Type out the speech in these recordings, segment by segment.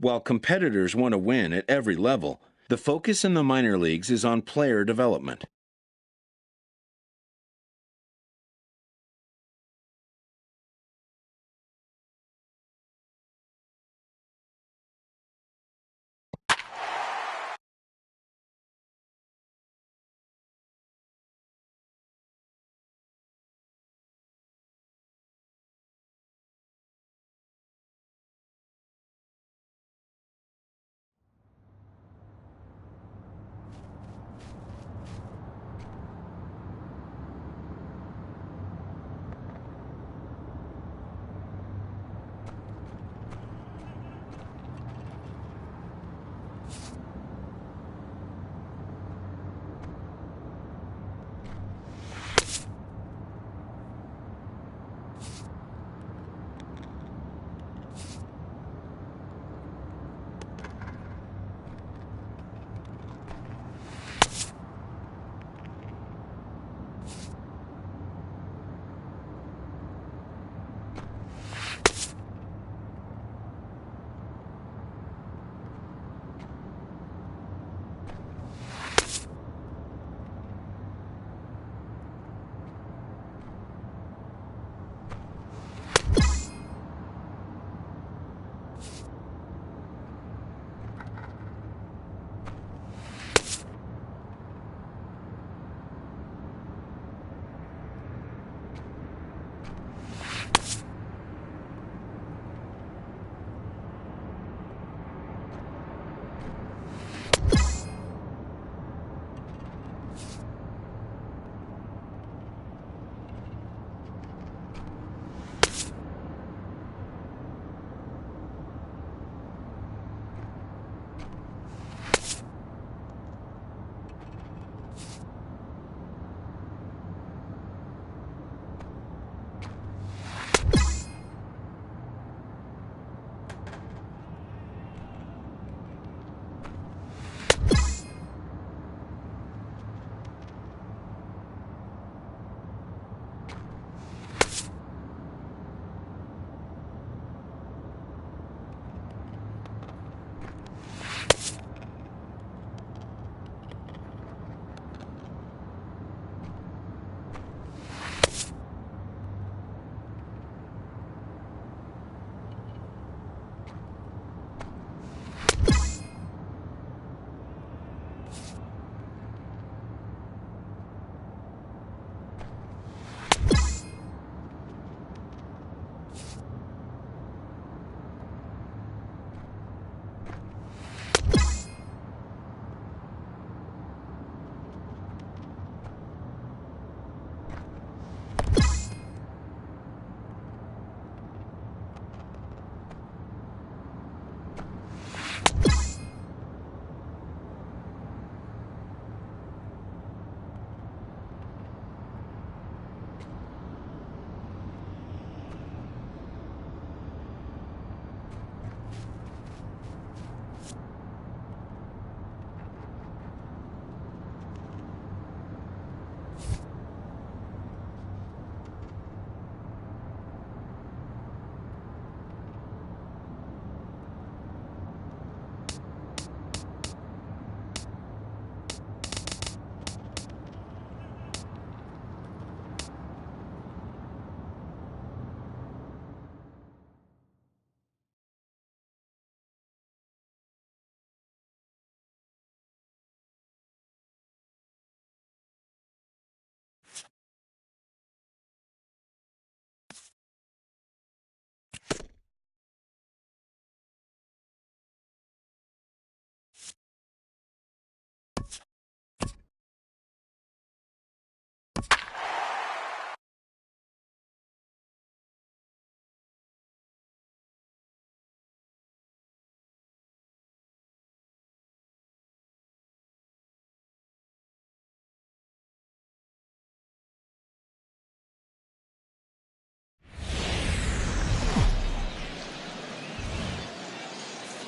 While competitors want to win at every level, the focus in the minor leagues is on player development.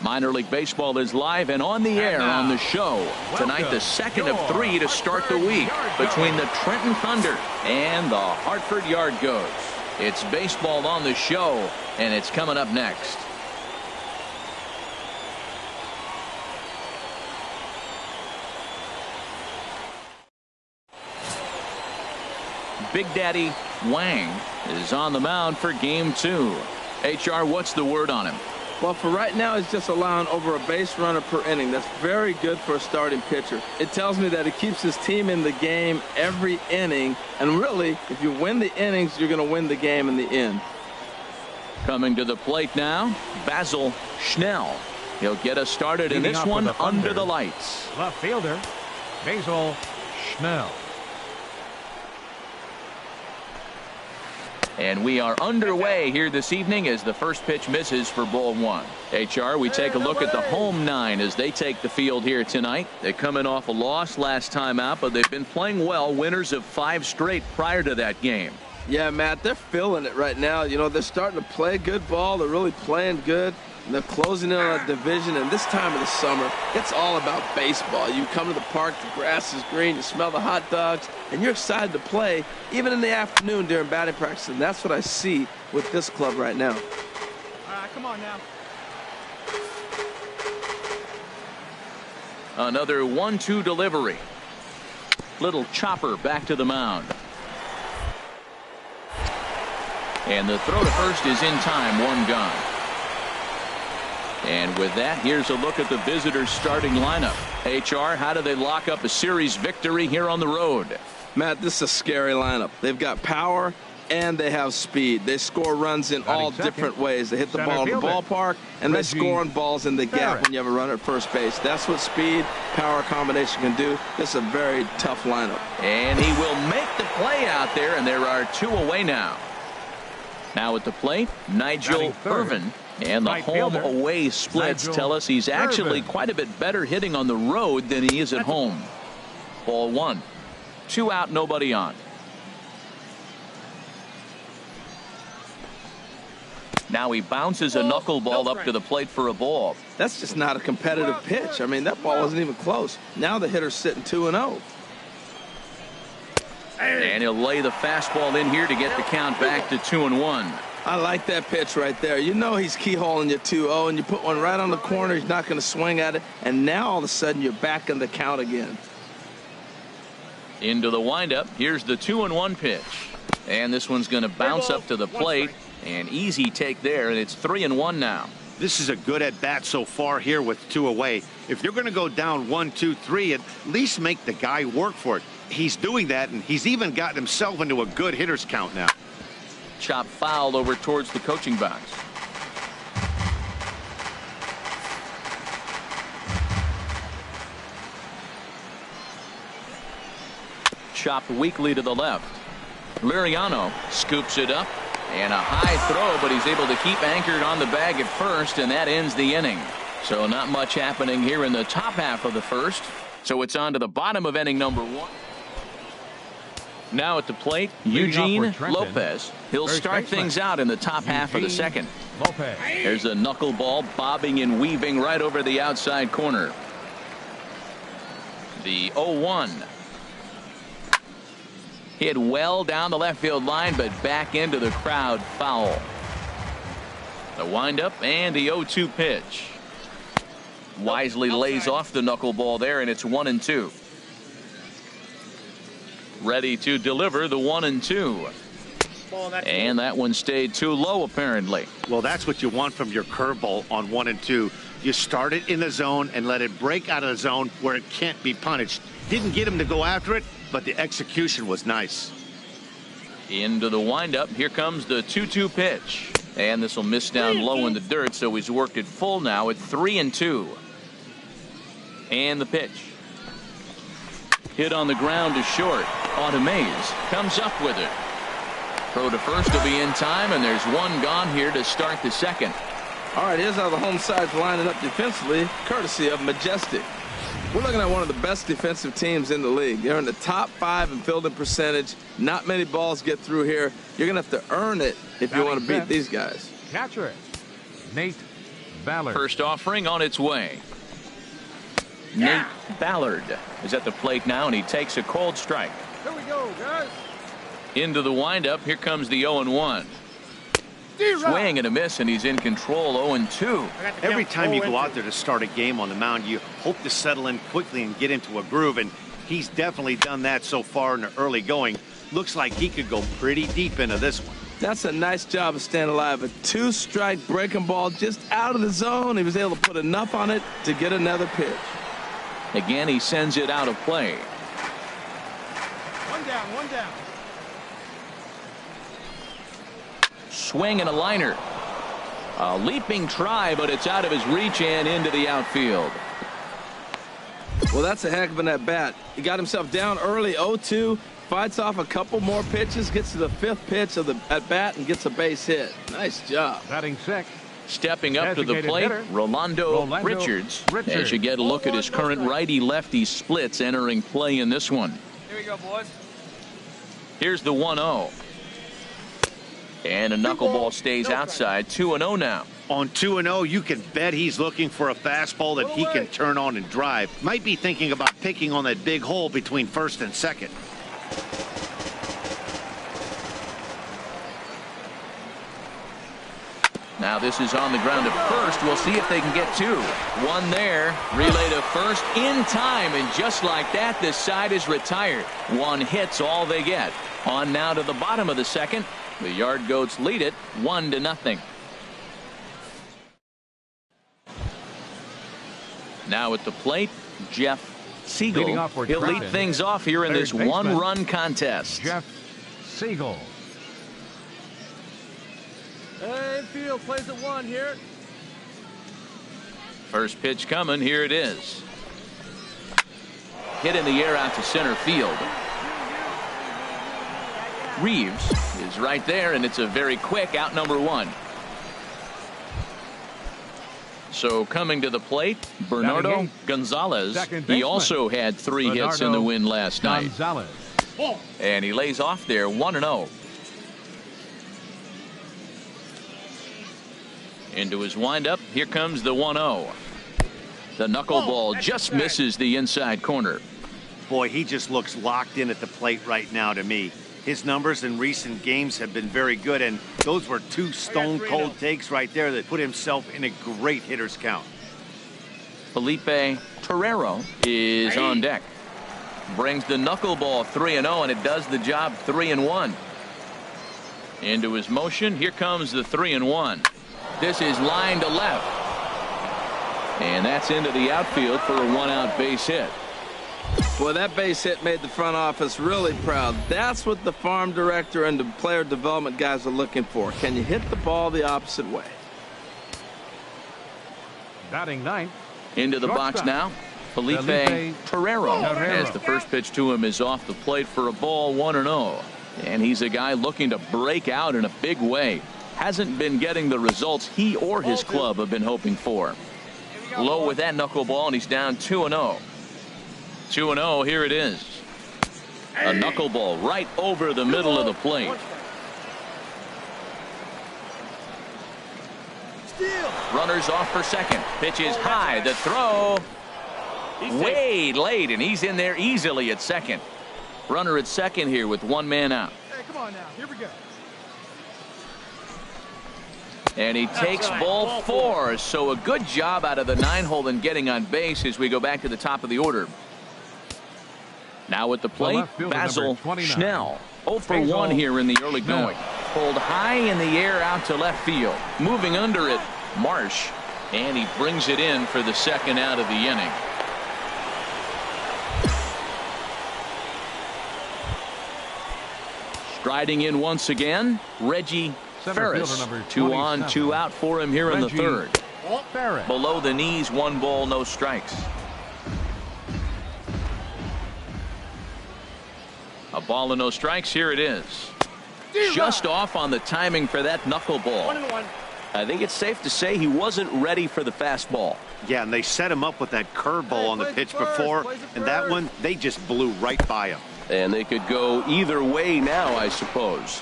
Minor League Baseball is live and on the air on the show. Tonight, the second of 3 to start the week between the Trenton Thunder and the Hartford Yard Goats. It's baseball on the show, and it's coming up next. Big Daddy Wang is on the mound for game 2. HR, what's the word on him? Well, for right now, he's just allowing over a base runner per inning. That's very good for a starting pitcher. It tells me that he keeps his team in the game every inning. And really, if you win the innings, you're going to win the game in the end. Coming to the plate now, Basil Schnell. He'll get us started in this one under the lights. Left fielder, Basil Schnell. And we are underway here this evening as the first pitch misses for ball 1. HR, we take a look at the home 9 as they take the field here tonight. They're coming off a loss last time out, but they've been playing well, winners of 5 straight prior to that game. Yeah, Matt, they're feeling it right now. You know, they're starting to play good ball. They're really playing good. And they're closing in on a division, and this time of the summer, it's all about baseball. You come to the park, the grass is green, you smell the hot dogs, and you're excited to play, even in the afternoon during batting practice, and that's what I see with this club right now. All right, come on now. Another 1-2 delivery. Little chopper back to the mound. And the throw to first is in time, 1 gone. And with that, here's a look at the visitors' starting lineup. HR, how do they lock up a series victory here on the road? Matt, this is a scary lineup. They've got power and they have speed. They score runs in all different ways. They hit the ball in the ballpark, and they score on balls in the gap when you have a runner at first base. That's what speed, power combination can do. This is a very tough lineup. And he will make the play out there, and there are 2 away now. Now at the plate, Nigel Irvin. And the home-away splits tell us he's actually quite a bit better hitting on the road than he is at home. Ball 1. 2 out, nobody on. Now he bounces a knuckleball up to the plate for a ball. That's just not a competitive pitch. I mean, that ball wasn't even close. Now the hitter's sitting 2-0. And he'll lay the fastball in here to get the count back to 2-1. I like that pitch right there. You know he's keyholing you 2-0, and you put one right on the corner. He's not going to swing at it. And now all of a sudden you're back in the count again. Into the windup. Here's the 2-1 pitch. And this one's going to bounce up to the plate. An easy take there, and it's 3-1 now. This is a good at-bat so far here with 2 away. If you're going to go down 1, 2, 3, at least make the guy work for it. He's doing that, and he's even gotten himself into a good hitter's count now. Chop foul over towards the coaching box. Chopped weakly to the left. Liriano scoops it up, and a high throw, but he's able to keep anchored on the bag at first, and that ends the inning. So not much happening here in the top half of the first. So it's on to the bottom of inning number 1. Now at the plate, Eugene Lopez. He'll start things out in the top half of the second. There's a knuckleball bobbing and weaving right over the outside corner. The 0-1. Hit well down the left field line, but back into the crowd, foul. The windup and the 0-2 pitch. Wisely lays off the knuckleball there, and it's 1-2. Ready to deliver the 1-2. And that one stayed too low, apparently. Well, that's what you want from your curveball on 1 and 2. You start it in the zone and let it break out of the zone where it can't be punished. Didn't get him to go after it, but the execution was nice. Into the windup. Here comes the 2-2 pitch. And this will miss down low in the dirt, so he's worked it full now at 3-2. And the pitch. Hit on the ground to short. Mays comes up with it. Throw to first will be in time, and there's 1 gone here to start the second. All right, here's how the home side's lining up defensively, courtesy of Majestic. We're looking at one of the best defensive teams in the league. They're in the top 5 in fielding percentage. Not many balls get through here. You're going to have to earn it if you want to beat these guys. Catcher, Nate Ballard. First offering on its way. Nate Ballard is at the plate now, and he takes a cold strike. Here we go, guys. Into the windup. Here comes the 0-1. Swing and a miss, and he's in control. 0-2. Every time you go out there to start a game on the mound, you hope to settle in quickly and get into a groove, and he's definitely done that so far in the early going. Looks like he could go pretty deep into this one. That's a nice job of staying alive. A 2-strike breaking ball just out of the zone. He was able to put enough on it to get another pitch. Again, he sends it out of play. One down, one down. Swing and a liner. A leaping try, but it's out of his reach and into the outfield. Well, that's a heck of an at-bat. He got himself down early, 0-2, fights off a couple more pitches, gets to the 5th pitch of the at-bat, and gets a base hit. Nice job. Batting sixth. Stepping up to the Designated plate, hitter, Rolando Richards. As you get a look at his current righty-lefty splits entering play in this one. Here we go, boys. Here's the 1-0. And a knuckleball stays outside. 2-0 now. On 2-0, you can bet he's looking for a fastball that he can turn on and drive. Might be thinking about picking on that big hole between first and second. Now this is on the ground at first. We'll see if they can get two. One there. Relay to first in time. And just like that, this side is retired. One hit's all they get. On now to the bottom of the second. The Yard Goats lead it 1-0. Now at the plate, Jeff Siegel. He'll lead things off here in this one-run contest. Jeff Siegel. Infield plays at 1 here. First pitch coming. Here it is. Hit in the air out to center field. Reeves is right there, and it's a very quick out, number 1. So coming to the plate, Bernardo Gonzalez. He also had 3 hits in the win last night. And he lays off there 1-0. Into his windup. Here comes the 1-0. The knuckleball just misses the inside corner. Boy, he just looks locked in at the plate right now to me. His numbers in recent games have been very good, and those were 2 stone-cold takes right there that put himself in a great hitter's count. Felipe Torrero is on deck. Brings the knuckleball 3-0, and it does the job 3-1. Into his motion. Here comes the 3-1. This is line to left. And that's into the outfield for a 1-out base hit. Boy, that base hit made the front office really proud. That's what the farm director and the player development guys are looking for. Can you hit the ball the opposite way? Batting ninth. Into the box now. Felipe Torrero. As the first pitch to him is off the plate for a ball, 1-0. And he's a guy looking to break out in a big way. Hasn't been getting the results he or his club have been hoping for. Low with that knuckleball, and he's down 2-0. 2-0, here it is. A knuckleball right over the middle of the plate. Runners off for second. Pitch is high. The throw way late, and he's in there easily at second. Runner at second here with 1 man out. Hey, come on now. Here we go. And he takes ball 4. So a good job out of the 9-hole in getting on base as we go back to the top of the order. Now at the plate, Basil Schnell. 0 for 1 here in the early going. Pulled high in the air out to left field. Moving under it, Marsh. And he brings it in for the second out of the inning. Striding in once again, Reggie Ferris. 2 on, 2 out for him here in the third. Below the knees, 1 ball, no strikes. A ball and no strikes. Here it is. Just off on the timing for that knuckleball. I think it's safe to say he wasn't ready for the fastball. Yeah, and they set him up with that curveball on the pitch before, and that one, they just blew right by him. And they could go either way now, I suppose.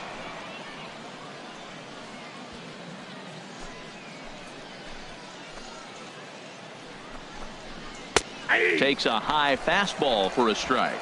Takes a high fastball for a strike.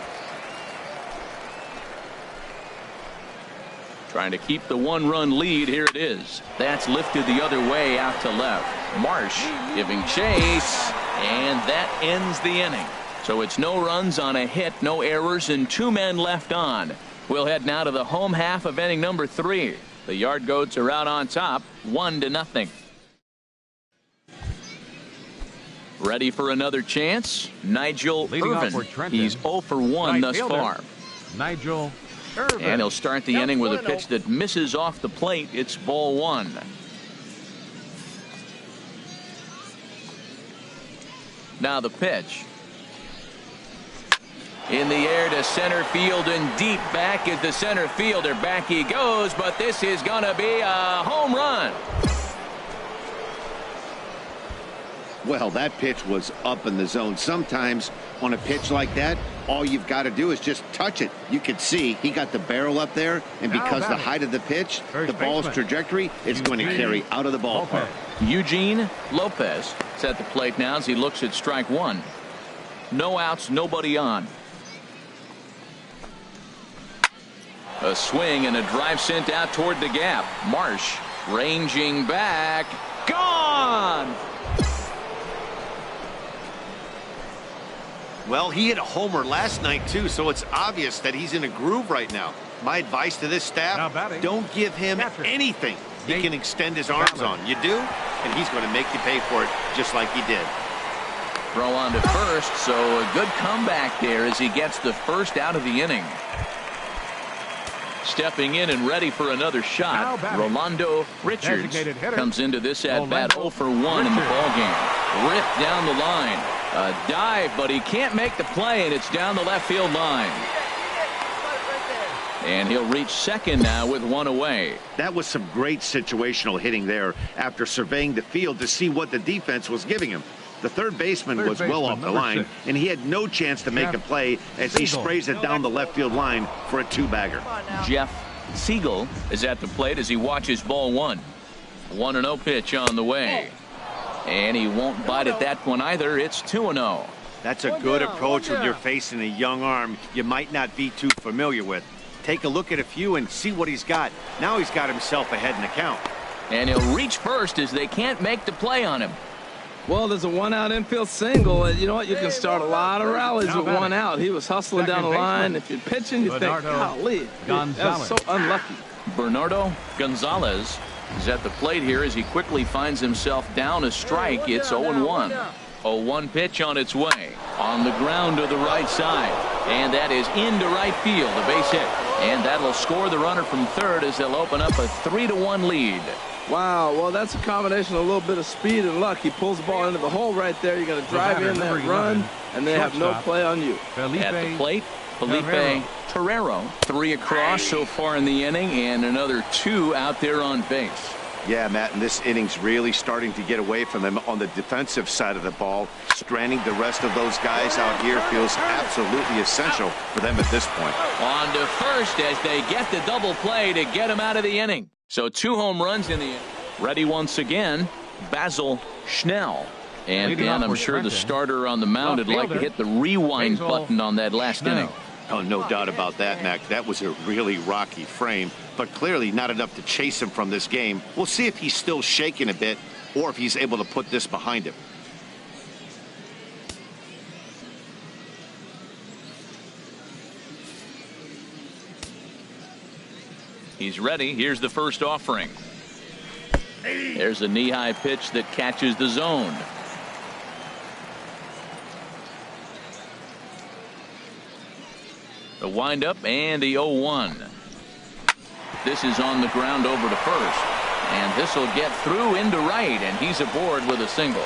Trying to keep the 1-run lead. Here it is. That's lifted the other way out to left. Marsh giving chase, and that ends the inning. So it's no runs on a hit, no errors, and 2 men left on. We'll head now to the home half of inning number 3. The Yard Goats are out on top, 1-0. Ready for another chance? Nigel Leading off for Irvin. Trenton, He's 0 for 1 right thus fielder, far. Nigel Irvin. And he'll start the inning with a pitch that misses off the plate. It's ball 1. Now the pitch. In the air to center field and deep back is the center fielder. Back he goes, but this is going to be a home run. Well, that pitch was up in the zone. Sometimes on a pitch like that, all you've got to do is just touch it. You can see he got the barrel up there, and because the height of the pitch, the ball's trajectory is going to carry out of the ballpark. Eugene Lopez is at the plate now as he looks at strike 1. No outs, nobody on. A swing and a drive sent out toward the gap. Marsh ranging back. Gone! Well, he hit a homer last night, too, so it's obvious that he's in a groove right now. My advice to this staff, don't give him anything he can extend his arms on. You do, and he's going to make you pay for it just like he did. Throw on to first, so a good comeback there as he gets the first out of the inning. Stepping in and ready for another shot, Rolando Richards comes into this at-bat 0 for 1 in the ballgame. Ripped down the line. A dive, but he can't make the play, and it's down the left field line. And he'll reach second now with 1 away. That was some great situational hitting there after surveying the field to see what the defense was giving him. The third baseman was well off the line, and he had no chance to make a play as he sprays it down the left field line for a 2-bagger. Jeff Siegel is at the plate as he watches ball 1. 1-0 pitch on the way. And he won't bite at that one either. It's 2-0. That's a good approach when you're facing a young arm you might not be too familiar with. Take a look at a few and see what he's got. Now he's got himself ahead in the count. And he'll reach first as they can't make the play on him. Well, there's a 1-out infield single, and you know what? You can start a lot of rallies with 1 out. He was hustling down the line. If you're pitching, you think, golly, that's so unlucky. Bernardo Gonzalez is at the plate here as he quickly finds himself down a strike. It's 0-1. 0-1 pitch on its way. On the ground to the right side. And that is into right field, a base hit. And that'll score the runner from third as they'll open up a 3-1 lead. Wow, well, that's a combination of a little bit of speed and luck. He pulls the ball into the hole right there. You're going to drive in that run, and they have no play on you. At the plate, Felipe Terrero. 3 across so far in the inning, and another 2 out there on base. Yeah, Matt, and this inning's really starting to get away from them on the defensive side of the ball. Stranding the rest of those guys out here feels absolutely essential for them at this point. On to first as they get the double play to get him out of the inning. So 2 home runs in the inning. Ready once again, Basil Schnell. And Dan, I'm sure the starter on the mound would like to hit the rewind button on that last inning. Oh, no doubt about that, Mac. That was a really rocky frame, but clearly not enough to chase him from this game. We'll see if he's still shaking a bit or if he's able to put this behind him. He's ready. Here's the first offering. There's a knee-high pitch that catches the zone. The windup and the 0-1. This is on the ground over to first. And this will get through into right, and he's aboard with a single.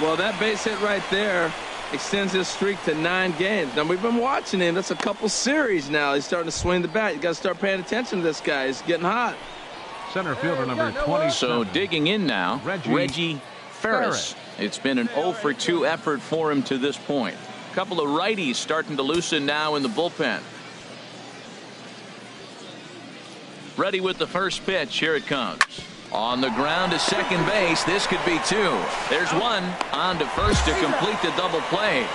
Well, that base hit right there extends his streak to 9 games. Now, we've been watching him. That's a couple series now. He's starting to swing the bat. You got to start paying attention to this guy. He's getting hot. Center fielder number 20. So digging in now, Reggie Ferris. It's been an 0 for 2 effort for him to this point. A couple of righties starting to loosen now in the bullpen. Ready with the first pitch. Here it comes. On the ground to second base. This could be 2. There's 1. On to first to complete the double play.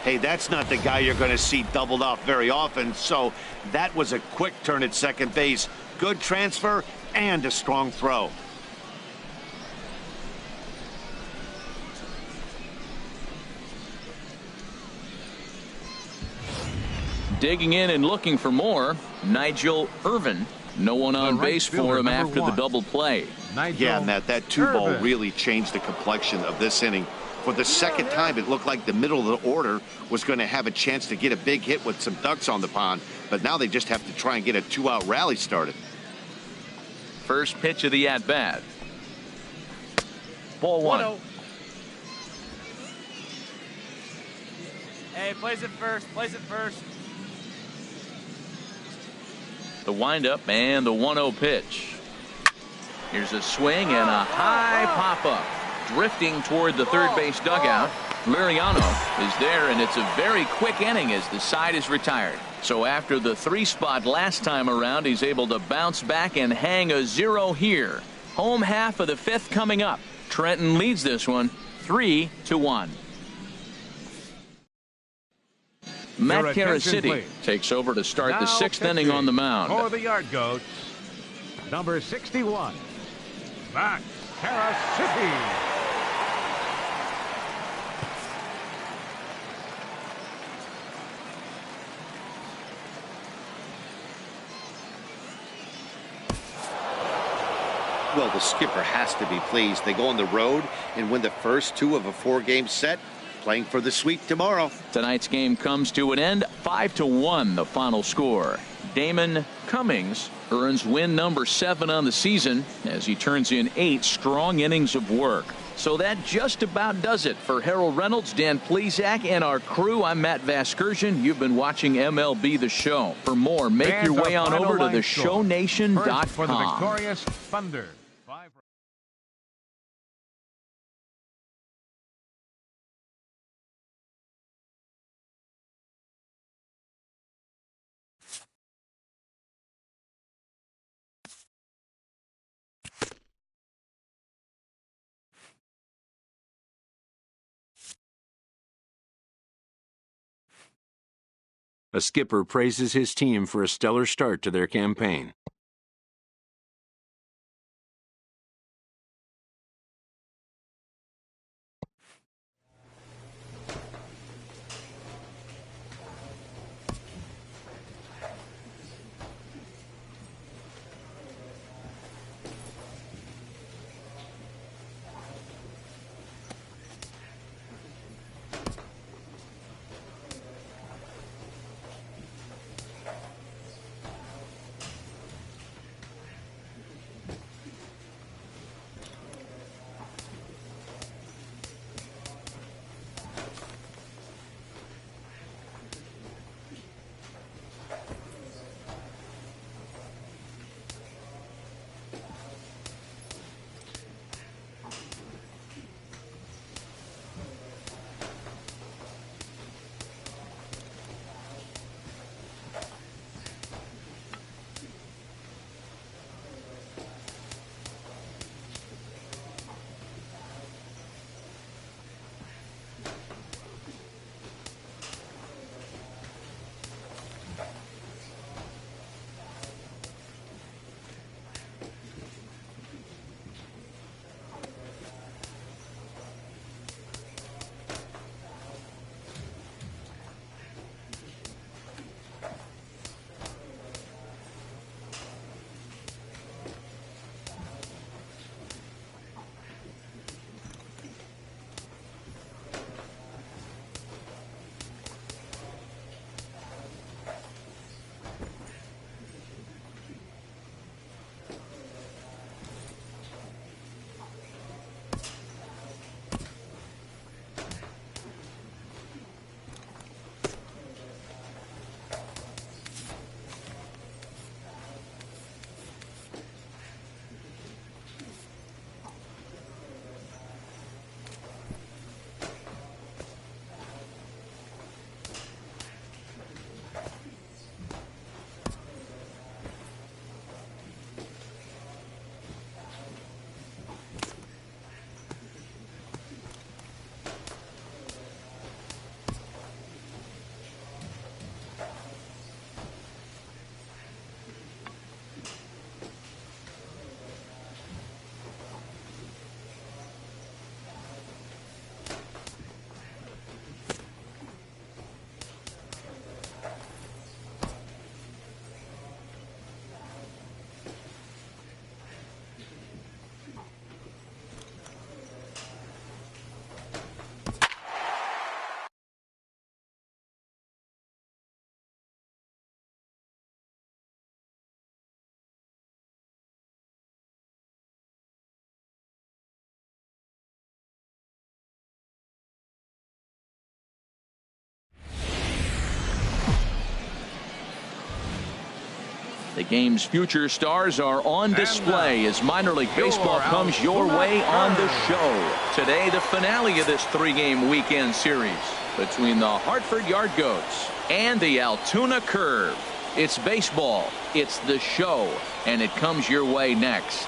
Hey, that's not the guy you're going to see doubled off very often, so that was a quick turn at second base. Good transfer and a strong throw. Digging in and looking for more, Nigel Irvin. No one on base for him after the double play. Yeah, Matt, that two-ball really changed the complexion of this inning. For the second time, it looked like the middle of the order was going to have a chance to get a big hit with some ducks on the pond, but now they just have to try and get a two-out rally started. First pitch of the at-bat. Ball one. 1-0. Hey, plays it first. The windup and the 1-0 pitch. Here's a swing and a high pop-up. Drifting toward the third base dugout. Liriano is there, and it's a very quick inning as the side is retired. So after the 3 spot last time around, he's able to bounce back and hang a 0 here. Home half of the 5th coming up. Trenton leads this one 3-1. Matt Carasiti takes over to start the 6th inning on the mound. For the Yard Goats, number 61, Matt Carasiti. Well, the skipper has to be pleased. They go on the road and win the first 2 of a 4-game set, playing for the sweep tomorrow. Tonight's game comes to an end. 5-1 the final score. Damon Cummings earns win number 7 on the season as he turns in 8 strong innings of work. So that just about does it for Harold Reynolds, Dan Plesac, and our crew. I'm Matt Vasgersian. You've been watching MLB The Show. For more, make your way on over to theshownation.com. For the victorious Thunder. A skipper praises his team for a stellar start to their campaign. The game's future stars are on display as minor league baseball comes your way on the show. Today, the finale of this 3-game weekend series between the Hartford Yard Goats and the Altoona Curve. It's baseball, it's the show, and it comes your way next.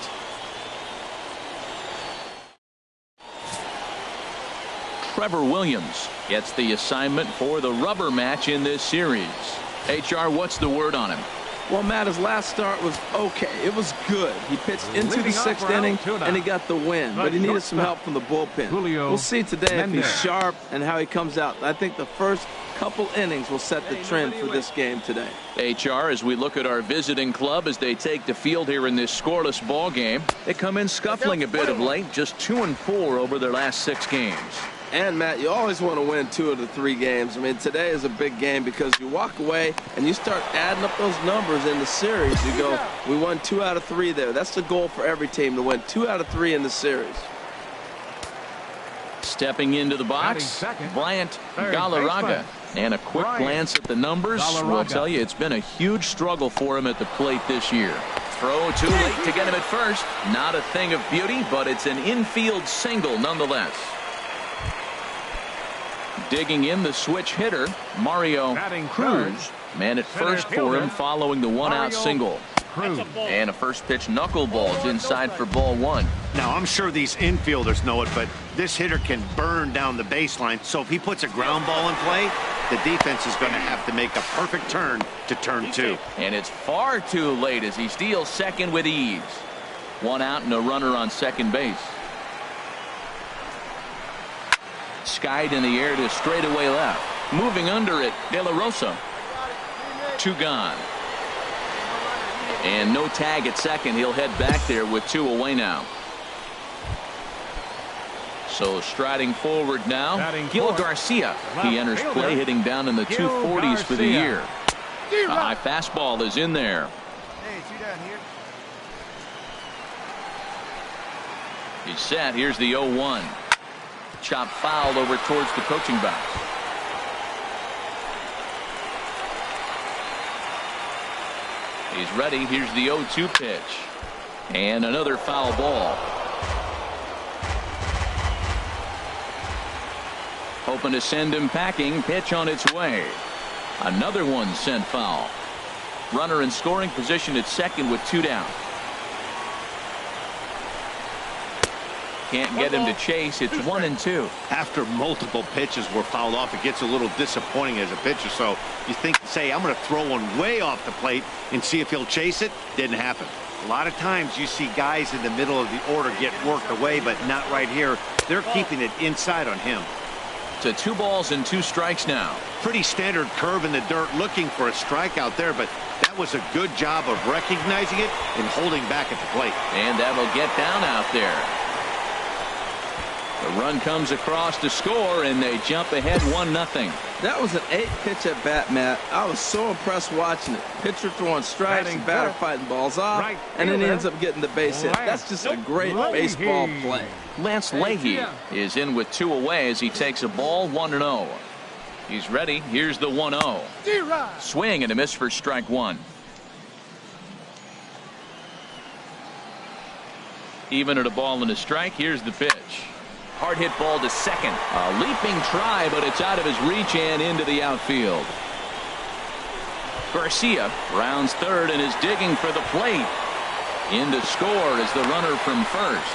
Trevor Williams gets the assignment for the rubber match in this series. HR, what's the word on him? Well, Matt, his last start was okay. It was good. He pitched into the 6th inning, and he got the win. But he needed some help from the bullpen. We'll see today if he's sharp and how he comes out. I think the first couple innings will set the trend for this game today. HR, as we look at our visiting club as they take the field here in this scoreless ball game, they come in scuffling a bit of late, just 2-4 over their last 6 games. And, Matt, you always want to win 2 of the 3 games. I mean, today is a big game because you walk away and you start adding up those numbers in the series. You go, we won 2 out of 3 there. That's the goal for every team, to win 2 out of 3 in the series. Stepping into the box, Bryant Galarraga. And a quick glance at the numbers will tell you it's been a huge struggle for him at the plate this year. Throw too late to get him at first. Not a thing of beauty, but it's an infield single nonetheless. Digging in the switch hitter, Mario Cruz. Man at first for him following the 1-out single. And a first pitch knuckleball is inside for ball 1. Now, I'm sure these infielders know it, but this hitter can burn down the baseline. So if he puts a ground ball in play, the defense is going to have to make a perfect turn to turn 2. And it's far too late as he steals second with ease. 1 out and a runner on second base. Skied in the air to straightaway left. Moving under it, De La Rosa. 2 gone. And no tag at second. He'll head back there with 2 away now. So striding forward now, Gil Garcia. He enters play hitting down in the 240s for the year. A high fastball is in there. He's set. Here's the 0-1. Chop fouled over towards the coaching box. He's ready. Here's the 0-2 pitch. And another foul ball. Hoping to send him packing. Pitch on its way. Another one sent foul. Runner in scoring position at second with 2 down. Can't get him to chase. It's 1-2. After multiple pitches were fouled off, it gets a little disappointing as a pitcher. So you think, say, I'm going to throw one way off the plate and see if he'll chase it. Didn't happen. A lot of times you see guys in the middle of the order get worked away, but not right here. They're keeping it inside on him. To 2 balls and 2 strikes now. Pretty standard curve in the dirt, looking for a strike out there, but that was a good job of recognizing it and holding back at the plate. And that'll get down out there. The run comes across to score, and they jump ahead 1-0. That was an 8-pitch at bat, Matt. I was so impressed watching it. Pitcher throwing strikes, batter fighting balls off, and then he ends up getting the base hit. That's just a great baseball play. Lance Leahy is in with 2 away as he takes a ball 1-0. He's ready. Here's the 1-0. Swing and a miss for strike 1. Even at a ball and a strike. Here's the pitch. Hard hit ball to second. A leaping try, but it's out of his reach and into the outfield. Garcia rounds third and is digging for the plate. In to score is the runner from first.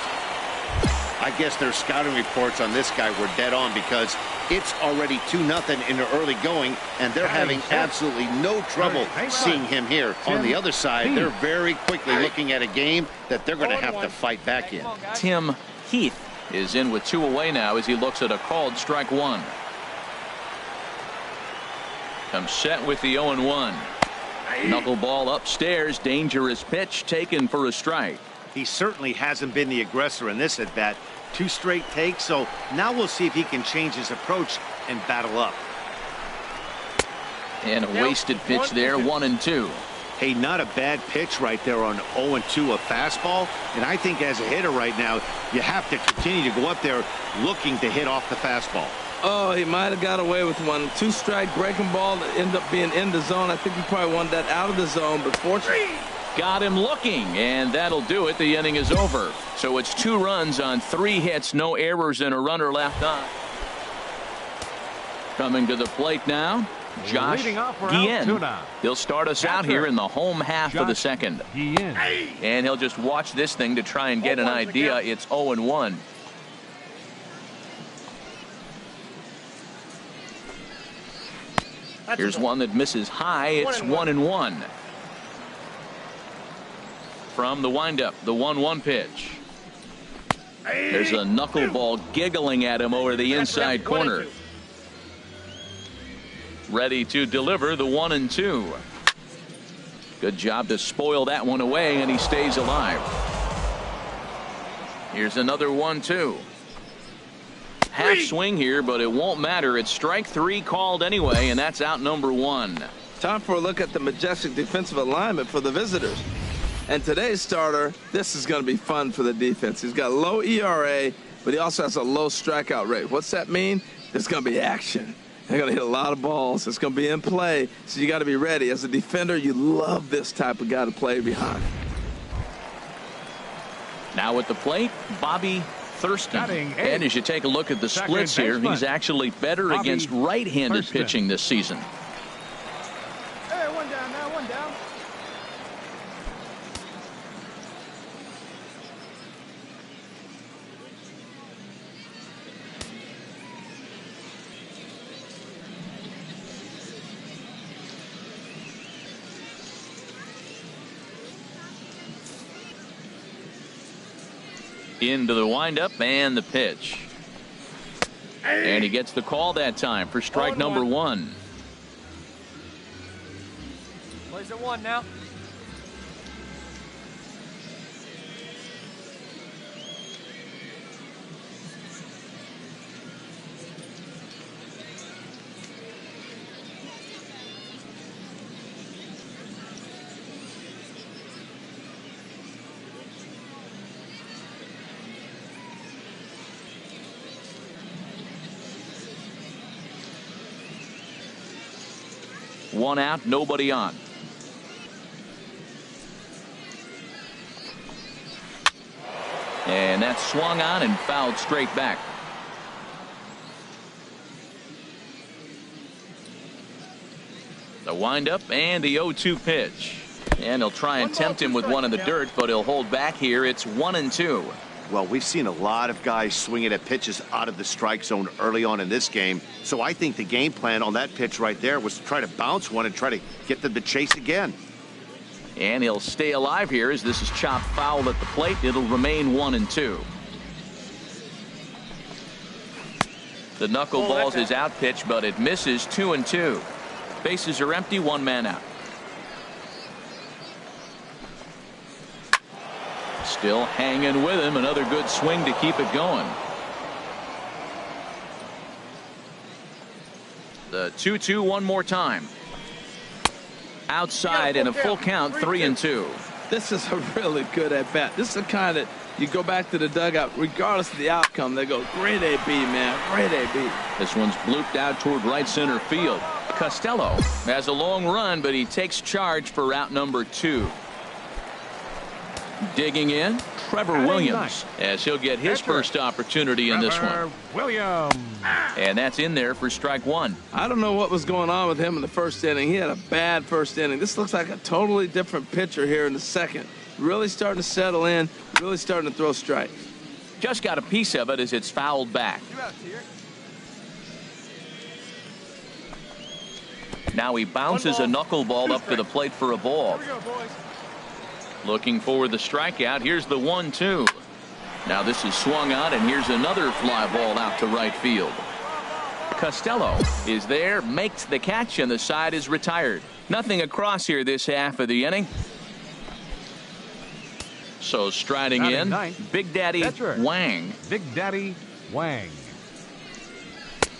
I guess their scouting reports on this guy were dead on because it's already 2-0 in the early going, and they're having absolutely no trouble seeing him here. On the other side, they're very quickly looking at a game that they're going to have to fight back in. Tim Heath is in with 2 away now as he looks at a called strike 1. Comes set with the 0-1. Knuckleball upstairs. Dangerous pitch taken for a strike. He certainly hasn't been the aggressor in this at bat. 2 straight takes, so now we'll see if he can change his approach and battle up. And a wasted pitch there, 1-2. Hey, not a bad pitch right there on 0-2, a fastball. And I think as a hitter right now, you have to continue to go up there looking to hit off the fastball. Oh, he might have got away with one. 2-strike breaking ball that ended up being in the zone. I think he probably wanted that out of the zone, but fortunately. Got him looking, and that'll do it. The inning is over. So it's 2 runs on 3 hits, no errors, and a runner left on. Coming to the plate now, Josh Guillen. He'll start us out here in the home half of the second. And he'll just watch this thing to try and get an idea. It's 0-1. Here's one that misses high. It's 1-1. From the windup, the 1-1 pitch. There's a knuckleball giggling at him over the inside corner. Ready to deliver the 1-2. Good job to spoil that one away, and he stays alive. Here's another 1-2. Half swing here, but it won't matter. It's strike 3 called anyway, and that's out number 1. Time for a look at the majestic defensive alignment for the visitors. And today's starter, this is going to be fun for the defense. He's got low ERA, but he also has a low strikeout rate. What's that mean? There's going to be action. They're going to hit a lot of balls. It's going to be in play, so you got to be ready. As a defender, you love this type of guy to play behind. Now at the plate, Bobby Thurston. And as you take a look at the splits here, he's actually better against right-handed pitching this season. Hey, one down now, one down. Into the windup and the pitch. And he gets the call that time for strike number 1. Plays at 1 now. One out, nobody on. And that's swung on and fouled straight back. The windup and the 0-2 pitch. And he'll try and tempt him with one in the dirt, but he'll hold back here. It's 1-2. Well, we've seen a lot of guys swinging at pitches out of the strike zone early on in this game. So I think the game plan on that pitch right there was to try to bounce one and try to get them to chase again. And he'll stay alive here as this is chopped foul at the plate. It'll remain 1-2. The knuckleballs is out pitch, but it misses. 2-2. Bases are empty, 1 man out. Still hanging with him. Another good swing to keep it going. The 2-2 one more time. Outside and a full count, 3-2. This is a really good at bat. This is the kind that you go back to the dugout, regardless of the outcome. They go, great AB, man, great AB. This one's blooped out toward right center field. Costello has a long run, but he takes charge for route number 2. Digging in, Trevor Williams, as he'll get his first opportunity in this one. And that's in there for strike 1. I don't know what was going on with him in the first inning. He had a bad first inning. This looks like a totally different pitcher here in the second. Really starting to settle in, really starting to throw strikes. Just got a piece of it as it's fouled back. Now he bounces a knuckleball up to the plate for a ball. Looking for the strikeout. Here's the 1-2. Now this is swung on, and here's another fly ball out to right field. Costello is there, makes the catch, and the side is retired. Nothing across here this half of the inning. So striding in, Big Daddy Wang. Big Daddy Wang.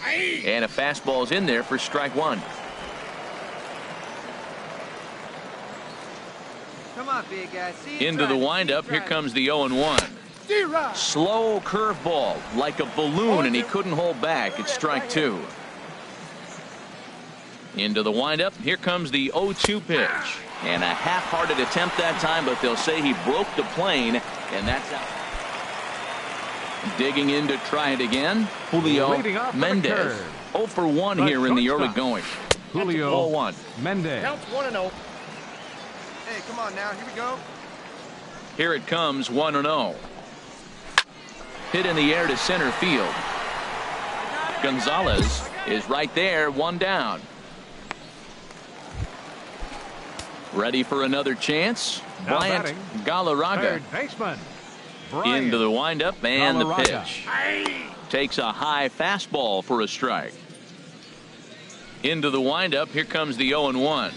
And a fastball's in there for strike 1. Come on, big guy. See Into the windup. Here comes the 0-1. Slow curveball, like a balloon, and he couldn't hold back. It's strike two. Into the windup. Here comes the 0-2 pitch. And a half-hearted attempt that time, but they'll say he broke the plane, and that's out. Digging in to try it again, Julio Mendez. 0 for 1 here in the early going. Julio 0-1. Mendez. Counts 1-0. Hey, come on now. Here we go. Here it comes, 1-0. Hit in the air to center field. Gonzalez is right there, one down. Ready for another chance. Now Bryant batting, Galarraga third baseman. Bryant into the windup, and the Galarraga. pitch. Takes a high fastball for a strike. Into the windup. Here comes the 0-1.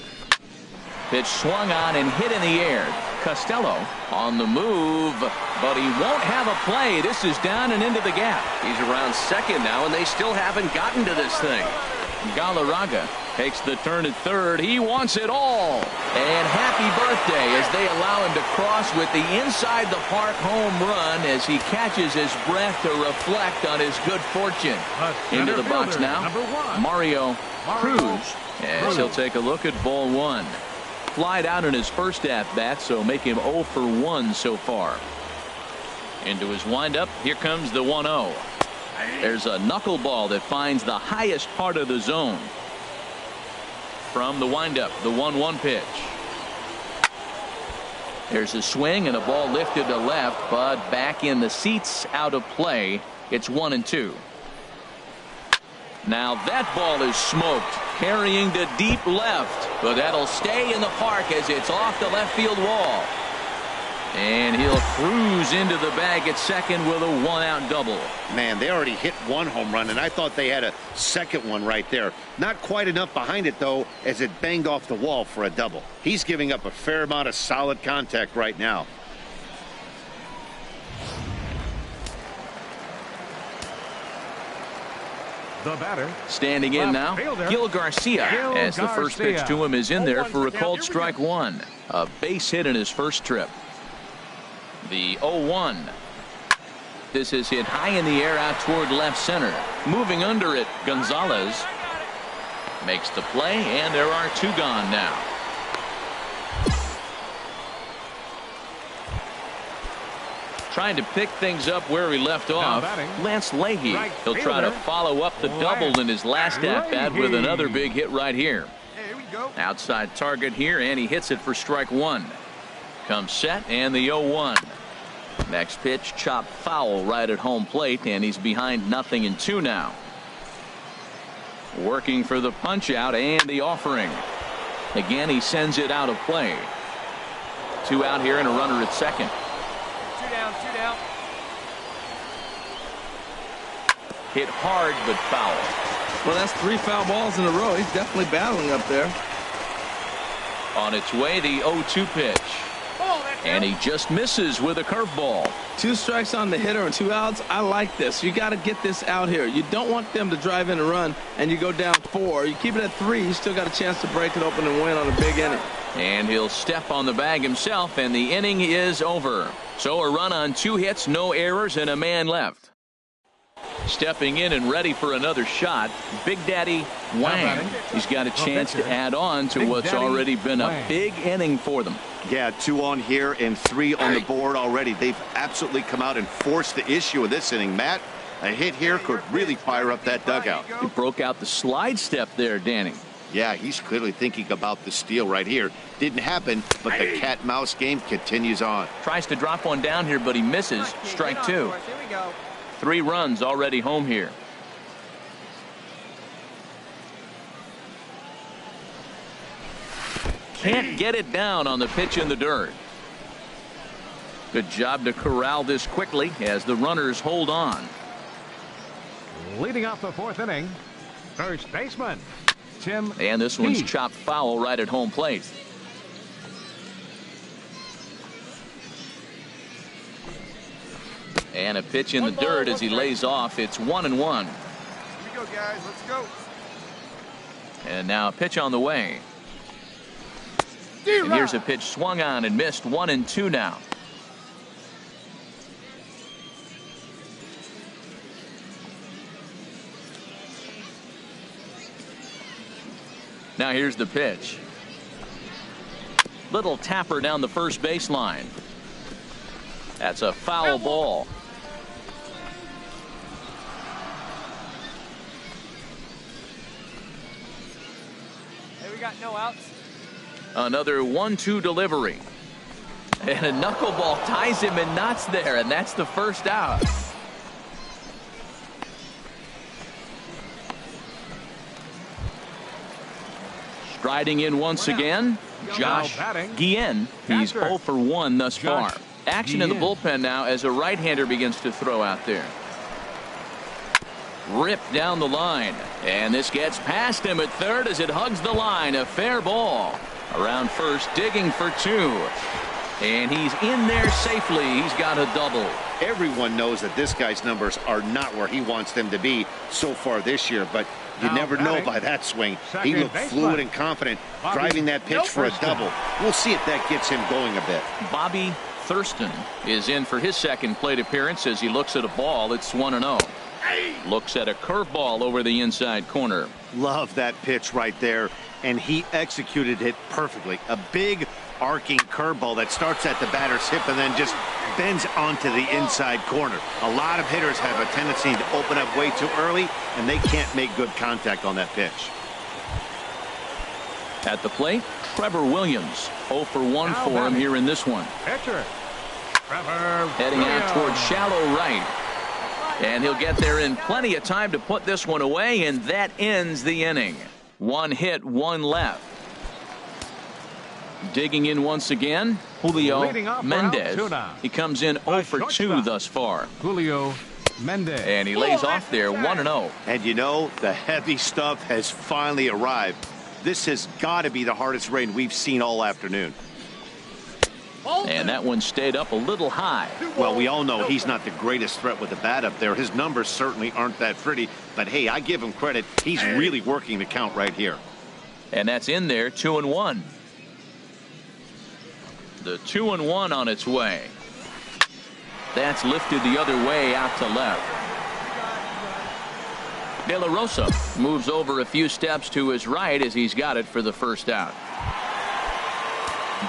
Pitch swung on and hit in the air. Costello on the move, but he won't have a play. This is down and into the gap. He's around second now, and they still haven't gotten to this thing. Galarraga takes the turn at third. He wants it all. And happy birthday as they allow him to cross with the inside the park home run as he catches his breath to reflect on his good fortune. Into the box fielder, now, number 1. Mario Cruz, as he'll take a look at ball one. Flied out in his first at-bat, so make him 0 for 1 so far. Into his windup. Here comes the 1-0. There's a knuckleball that finds the highest part of the zone. From the windup, the 1-1 pitch. There's a swing and a ball lifted to left, but back in the seats, out of play. It's 1-2. Now that ball is smoked, carrying to deep left, but that'll stay in the park as it's off the left field wall. And he'll cruise into the bag at second with a 1-out double. Man, they already hit one home run, and I thought they had a second one right there. Not quite enough behind it, though, as it banged off the wall for a double. He's giving up a fair amount of solid contact right now. The batter. Standing in now, Gil Garcia, as the first pitch to him is in there for a called strike one. A base hit in his first trip. The 0-1. This is hit high in the air out toward left center. Moving under it, Gonzalez makes the play, and there are two gone now. Trying to pick things up where he left off. Lance Leahy. He'll try to follow up the double in his last at-bat with another big hit right here. Outside target here, and he hits it for strike one. Comes set, and the 0-1. Next pitch, chopped foul right at home plate, and he's behind 0-2 now. Working for the punch out and the offering. Again, he sends it out of play. 2 out here and a runner at second. Two down. Hit hard but foul. Well, that's 3 foul balls in a row. He's definitely battling up there. On its way, the 0-2 pitch. And he just misses with a curveball. 2 strikes on the hitter and 2 outs. I like this. You got to get this out here. You don't want them to drive in a run and you go down 4. You keep it at 3. You still got a chance to break it open and win on a big inning. And he'll step on the bag himself, and the inning is over. So a run on 2 hits, no errors, and a man left. Stepping in and ready for another shot, Big Daddy Wang. He's got a chance to add on to what's already been a big inning for them. Yeah, 2 on here and 3 on the board already. They've absolutely come out and forced the issue of this inning. Matt, a hit here could really fire up that dugout. He broke out the slide step there, Danny. Yeah, he's clearly thinking about the steal right here. Didn't happen, but the cat-mouse game continues on. Tries to drop one down here, but he misses. Strike 2. Here we go. 3 runs already home here. Can't get it down on the pitch in the dirt. Good job to corral this quickly as the runners hold on. Leading off the 4th inning, first baseman Tim. And this one's Heath. chopped foul right at home plate. And a pitch in the dirt as he lays off. It's 1-1. Here we go, guys. Let's go. And now a pitch on the way. And here's a pitch swung on and missed. 1-2 now. Now here's the pitch. Little tapper down the first baseline. That's a foul ball. Hey, we got no outs. Another 1-2 delivery. And a knuckleball ties him in knots there, and that's the first out. Striding in once again, Josh Guillen. He's 0 for 1 thus far. Action in the bullpen now as a right-hander begins to throw out there. Ripped down the line, and this gets past him at third as it hugs the line. A fair ball. Around first, digging for 2. And he's in there safely. He's got a double. Everyone knows that this guy's numbers are not where he wants them to be so far this year, but you never know by that swing. He looked fluid and confident, driving that pitch for a double. We'll see if that gets him going a bit. Bobby Thurston is in for his second plate appearance as he looks at a ball. It's 1-0. Looks at a curveball over the inside corner. Love that pitch right there, and he executed it perfectly. A big arcing curveball that starts at the batter's hip and then just bends onto the inside corner. A lot of hitters have a tendency to open up way too early, and they can't make good contact on that pitch. At the plate, Trevor Williams. 0 for 1 for him here in this one. Pitcher. Trevor Heading out towards shallow right. And he'll get there in plenty of time to put this one away, and that ends the inning. 1 hit, 1 left. Digging in once again, Julio Mendez. He comes in 0 for 2 thus far. Julio Mendez. And he lays off there 1-0. And you know, the heavy stuff has finally arrived. This has got to be the hardest rain we've seen all afternoon. And that one stayed up a little high. Well, we all know he's not the greatest threat with the bat up there. His numbers certainly aren't that pretty. But, hey, I give him credit. He's really working the count right here. And that's in there, 2-1. The 2-1 on its way. That's lifted the other way out to left. De La Rosa moves over a few steps to his right as he's got it for the first out.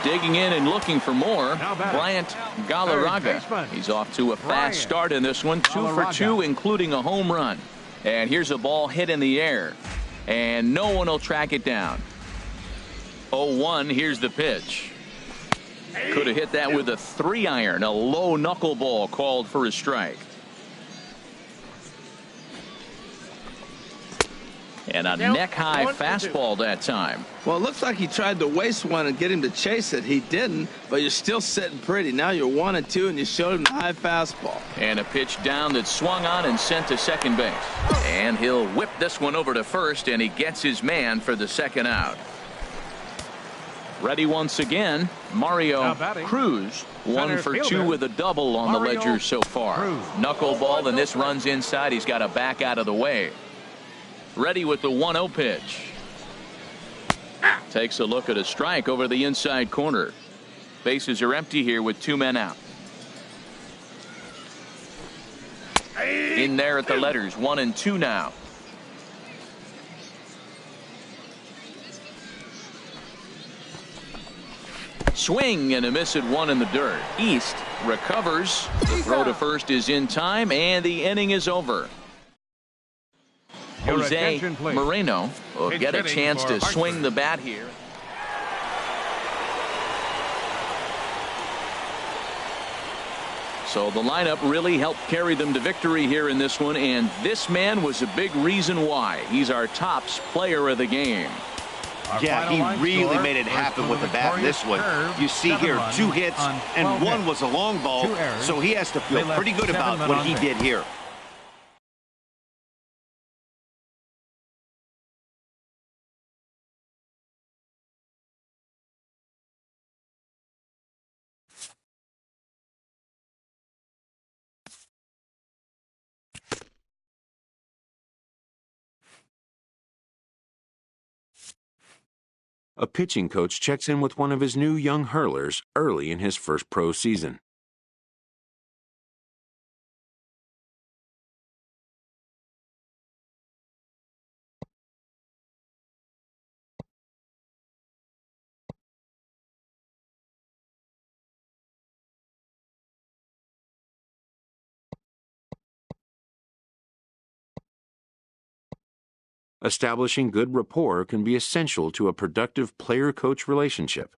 Digging in and looking for more, Bryant Galarraga. He's off to a fast start in this one, 2 for 2, including a home run. And here's a ball hit in the air, and no one will track it down. 0-1, here's the pitch. Could have hit that with a 3-iron, a low knuckleball called for a strike. And a neck-high fastball that time. Well, it looks like he tried to waste one and get him to chase it. He didn't, but you're still sitting pretty. Now you're 1-2, and you showed him the high fastball. And a pitch down that swung on and sent to second base. And he'll whip this one over to first, and he gets his man for the second out. Ready once again, Mario Cruz. 1 for 2 with a double on the ledger so far. Knuckleball, and this runs inside. He's got to back out of the way. Ready with the 1-0 pitch. Takes a look at a strike over the inside corner. Bases are empty here with 2 men out. In there at the letters, 1-2 now. Swing and a miss at 1 in the dirt. East recovers. The throw to first is in time, and the inning is over. Jose Moreno will get a chance to swing the bat here. So the lineup really helped carry them to victory here in this one, and this man was a big reason why. He's our tops player of the game. Yeah, he really made it happen with the bat in this one. You see here 2 hits and 1 was a long ball, so he has to feel pretty good about what he did here. A pitching coach checks in with one of his new young hurlers early in his first pro season. Establishing good rapport can be essential to a productive player-coach relationship.